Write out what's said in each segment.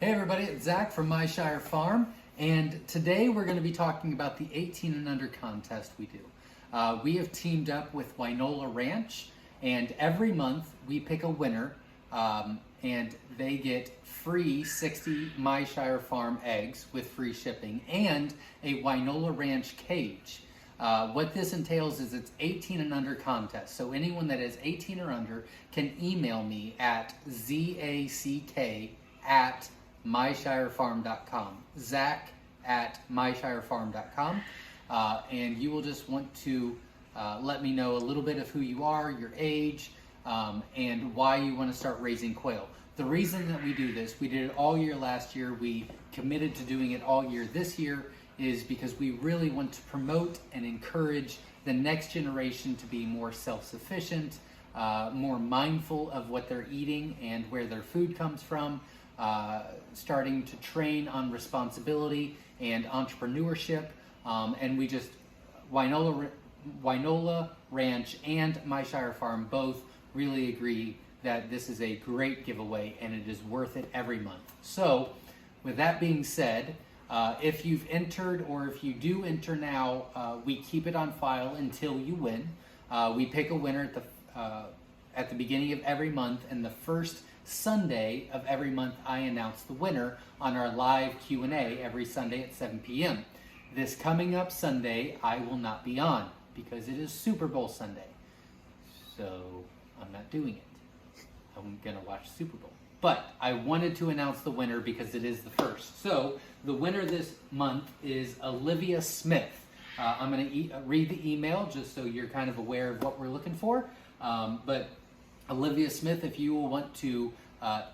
Hey everybody, it's Zach from Myshire Farm, and today we're going to be talking about the 18 and under contest we do. We have teamed up with Wynola Ranch, and every month we pick a winner, and they get free 60 Myshire Farm eggs with free shipping and a Wynola Ranch cage. What this entails is it's 18 and under contest, so anyone that is 18 or under can email me at zack@myshirefarm.com, zach@myshirefarm.com, and you will just want to let me know a little bit of who you are, your age, and why you want to start raising quail. The reason that we do this, we did it all year last year, we committed to doing it all year this year, is because we really want to promote and encourage the next generation to be more self-sufficient, more mindful of what they're eating and where their food comes from, starting to train on responsibility and entrepreneurship, and we just, Wynola Ranch and Myshire Farm both really agree that this is a great giveaway and it is worth it every month. So with that being said, if you've entered, or if you do enter now, we keep it on file until you win. We pick a winner at the beginning of every month, and the first Sunday of every month I announce the winner on our live Q&A every Sunday at 7 p.m. This coming up Sunday I will not be on because it is Super Bowl Sunday, so I'm not doing it. I'm gonna watch Super Bowl. But I wanted to announce the winner because it is the first. So the winner this month is Olivia Smith. I'm going to read the email just so you're kind of aware of what we're looking for. But Olivia Smith, if you will want to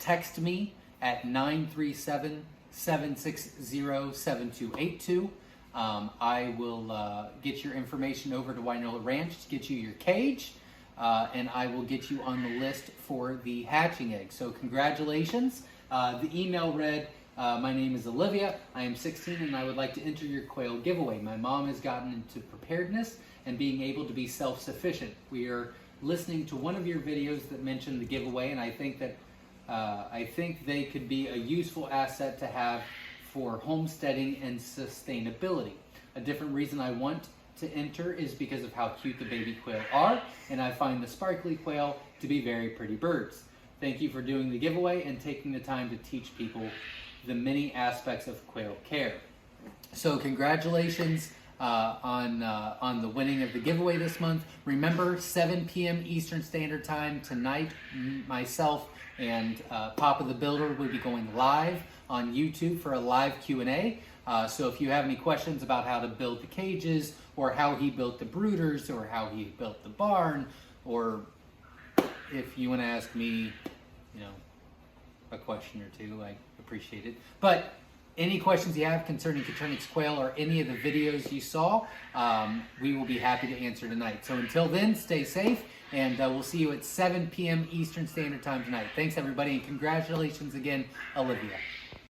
text me at 937-760-7282, I will get your information over to Wynola Ranch to get you your cage. And I will get you on the list for the hatching egg. So congratulations. The email read, my name is Olivia, I am 16 and I would like to enter your quail giveaway. My mom has gotten into preparedness and being able to be self-sufficient. We are listening to one of your videos that mentioned the giveaway, and I think that they could be a useful asset to have for homesteading and sustainability. A different reason I want to enter is because of how cute the baby quail are, and I find the sparkly quail to be very pretty birds. Thank you for doing the giveaway and taking the time to teach people the many aspects of quail care. So congratulations on the winning of the giveaway this month. Remember, 7 p.m. Eastern Standard Time tonight, myself and Papa the Builder will be going live on YouTube for a live Q&A. So if you have any questions about how to build the cages, or how he built the brooders, or how he built the barn, or if you want to ask me, a question or two, I appreciate it. But any questions you have concerning Coturnix quail or any of the videos you saw, we will be happy to answer tonight. So until then, stay safe, and we'll see you at 7 p.m. Eastern Standard Time tonight. Thanks everybody, and congratulations again, Olivia.